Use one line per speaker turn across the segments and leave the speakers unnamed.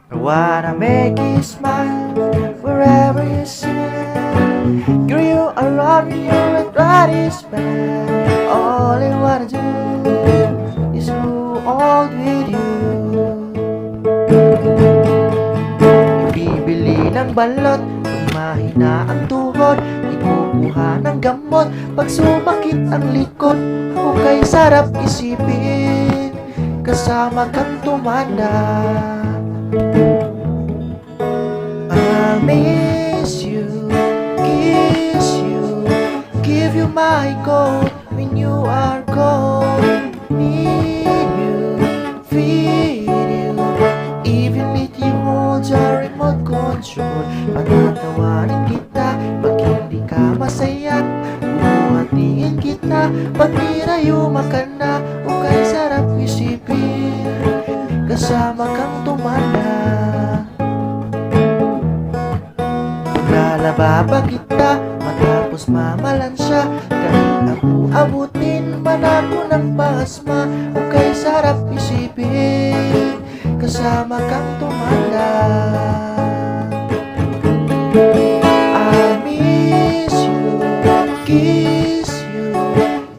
I wanna make you smile wherever you sit. Girl, you around me, you're a bloody spell. All I wanna do is grow old with you. Bibili ng balot kung mahina ang tuhod, ikukuha ng gamot pag sumakit ang likod. O kay sarap isipin, kasama kang tumanda. I miss you, kiss you, give you my coat when you are gone. Need you, feed you, even let you hold your remote control. Patatawarin kita pag hindi ka masaya, buhatiin kita pag nirayuma ka na. O kay sarap isipin, kasama kang tumanda. Lalaba pa kita matapos mamalansya, kahit ako abutin man ako ng pasma. O kay sarap isipin, kasama kang tumanda. I miss you, kiss you,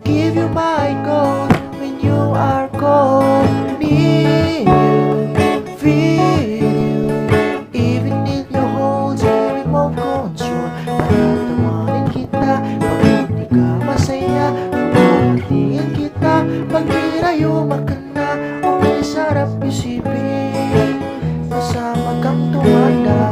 give you my coat when you are cold. Need you, feel you, even if you hold your remote control. Patatawarin kita pag hindi ka masaya, buhatiin kita pag nirayuma ka na. O kay sarap isipin, kasama kang tumanda.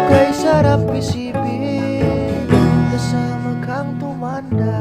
Kay sarap isipin, kasama kang tumanda.